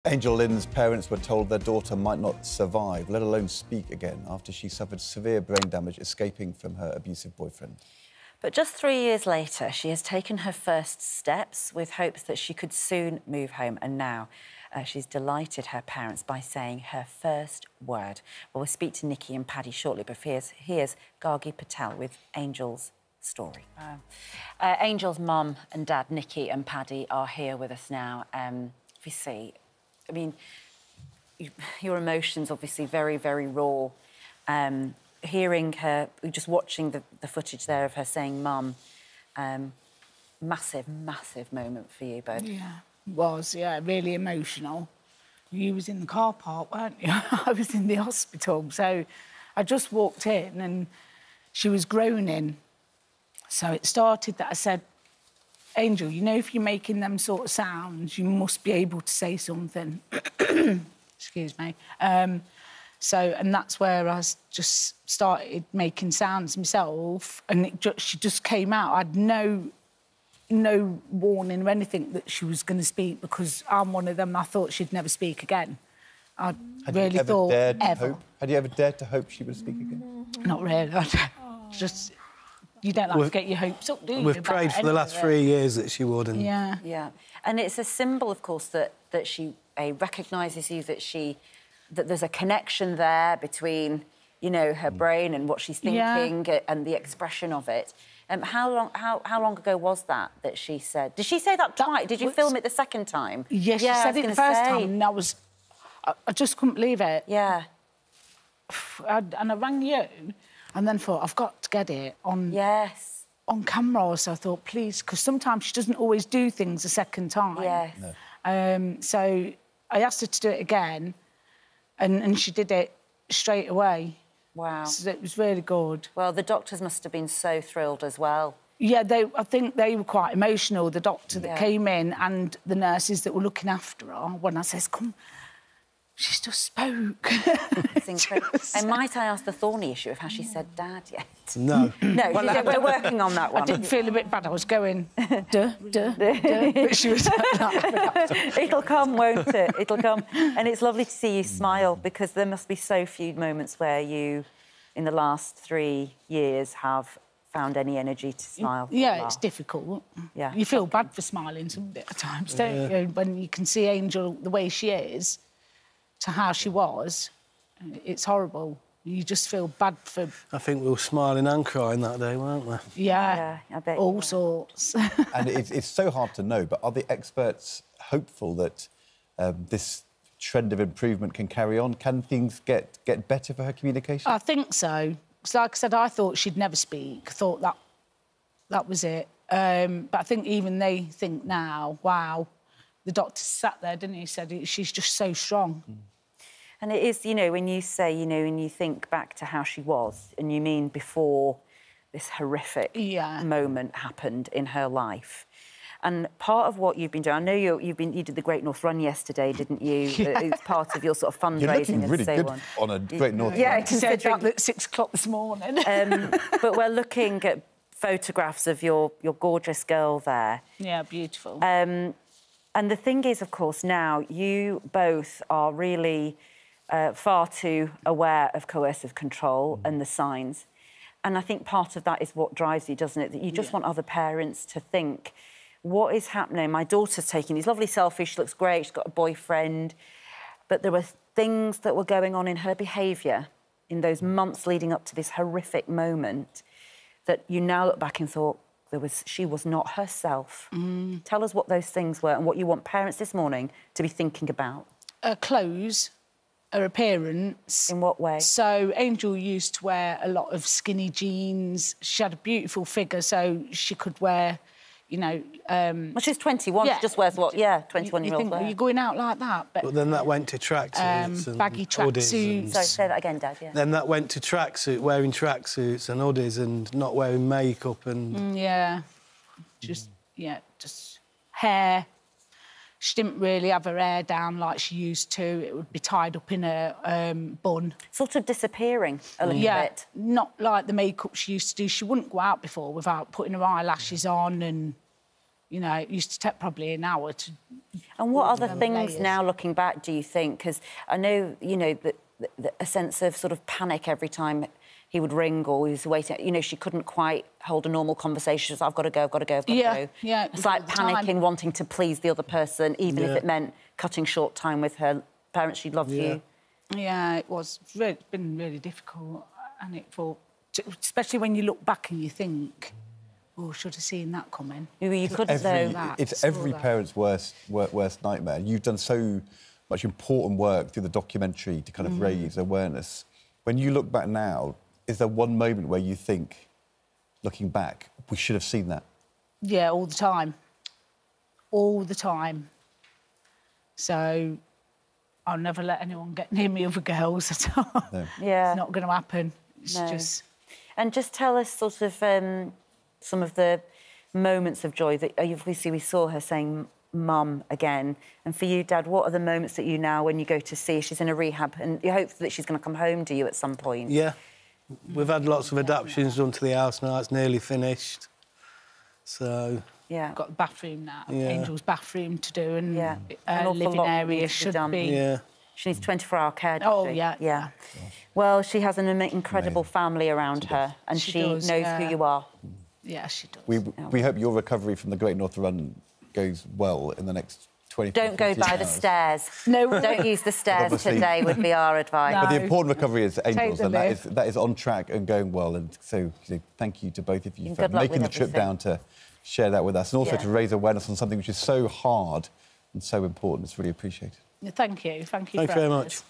Angel Lynn's parents were told their daughter might not survive, let alone speak again, after she suffered severe brain damage escaping from her abusive boyfriend. But just 3 years later, she has taken her first steps with hopes that she could soon move home. And now she's delighted her parents by saying her first word. Well, we'll speak to Nikki and Paddy shortly, but here's Gargi Patel with Angel's story. Angel's mum and dad, Nikki and Paddy, are here with us now. We see... I mean, your emotions obviously very, very raw. Hearing her, just watching the footage there of her saying "mum," massive, massive moment for you both. Yeah, it was, yeah, really emotional. You was in the car park, weren't you? I was in the hospital, so I just walked in and she was groaning. So it started that I said, Angel, you know, if you're making them sort of sounds, you must be able to say something. Excuse me. And that's where I just started making sounds myself, and she just came out. I had no warning or anything that she was going to speak, because I'm one of them. I thought she'd never speak again. I really thought ever. Had you ever dared to hope she would speak again? Not really. Just... You don't like to get your hopes up, do you? We've prayed for the last 3 years that she would. And... Yeah. Yeah. And it's a symbol, of course, that she recognises you, that there's a connection there between, you know, her brain and what she's thinking and the expression of it. How long ago was that she said? Did she say that twice? Did you film it the second time? Yes, she said it the first time, and I just couldn't believe it. Yeah. And I rang you, and then thought, I've got to get it on camera. So I thought, please, because sometimes she doesn't always do things a second time. Yes. No. So I asked her to do it again, and she did it straight away. Wow. So it was really good. Well, the doctors must have been so thrilled as well. Yeah, I think they were quite emotional, the doctor that came in and the nurses that were looking after her, when I says, come... She's just spoke. It's incredible. And might I ask the thorny issue of how she said dad yet? No. No, well, we're working on that one. I did feel a bit bad. I was going, duh, duh, duh. But she was like... It'll come, won't it? It'll come. And it's lovely to see you smile, because there must be so few moments where you, in the last 3 years, have found any energy to smile. Yeah, it's difficult. Yeah. You feel bad for smiling some at times, don't you? When you can see Angel the way she is, to how she was, it's horrible. You just feel bad for... I think we were smiling and crying that day, weren't we? Yeah, I bet all sorts. And it's so hard to know, but are the experts hopeful that this trend of improvement can carry on? Can things get better for her communication? I think so. Because, like I said, I thought she'd never speak. I thought that was it. But I think even they think now, wow, the doctor sat there, didn't he? Said she's just so strong. And it is, you know, when you say, you know, when you think back to how she was, and you mean before this horrific moment happened in her life. And part of what you've been doing, I know you did the Great North Run yesterday, didn't you? It's part of your sort of fundraising. You're looking really good on a Great North Run. Yeah, considering at 6 o'clock this morning. But we're looking at photographs of your gorgeous girl there. Yeah, beautiful. And the thing is, of course, now you both are really far too aware of coercive control and the signs. And I think part of that is what drives you, doesn't it? That you just want other parents to think, what is happening? My daughter's taking these lovely selfies, she looks great, she's got a boyfriend. But there were things that were going on in her behaviour in those months leading up to this horrific moment that you now look back and thought, she was not herself. Tell us what those things were and what you want parents this morning to be thinking about. Her clothes, her appearance. In what way? So Angel used to wear a lot of skinny jeans. She had a beautiful figure, so she could wear, you know... well, she's 21, she just wears what, 21-year-old wear. You're going out like that, but then that went to tracksuits and baggy tracksuits. Sorry, say that again, Dad, Then that went to wearing tracksuits and hoodies and not wearing makeup and... just hair. She didn't really have her hair down like she used to. It would be tied up in a bun. Sort of disappearing a little bit. Not like the makeup she used to do. She wouldn't go out before without putting her eyelashes on and You know, it used to take probably an hour to... And what other them things layers. now, looking back, do you think? Because I know, you know, that a sense of sort of panic every time he would ring or he was waiting. You know, she couldn't quite hold a normal conversation. She was, I've got to go, I've got to go, I've got to go. Yeah, It's like panicking, wanting to please the other person, even if it meant cutting short time with her parents. She loved you. Yeah, it was. It's been really difficult, and especially when you look back and you think, oh, should have seen that coming. You couldn't though. It's every parent's worst nightmare. You've done so much important work through the documentary to kind of raise awareness. When you look back now, is there one moment where you think, looking back, we should have seen that? Yeah, all the time. All the time. So I'll never let anyone get near me other girls at all. No. Yeah. It's not going to happen. It's just... And just tell us sort of some of the moments of joy that obviously we saw her saying mum again. And for you, Dad, what are the moments that you now, when you go to see her, she's in a rehab, and you hope that she's going to come home to you at some point? Yeah. We've had lots of adaptations done to the house now. It's nearly finished. So... Yeah. Got the bathroom now, Angel's bathroom to do, and An living awful lot area needs to be done. be... She needs 24-hour care, doesn't she? Yeah. Well, she has an incredible family around her, and she does, knows who you are. Yeah, she does. We hope your recovery from the Great North Run goes well in the next 20 Don't go by the stairs. No. Don't use the stairs today, would be our advice. But the important recovery is Angel's, the and lift. that is on track and going well. And so thank you to both of you for good luck making the with trip everything. down to share that with us, and also to raise awareness on something which is so hard and so important. It's really appreciated. Thank you. Thank you Thanks for very having much. us.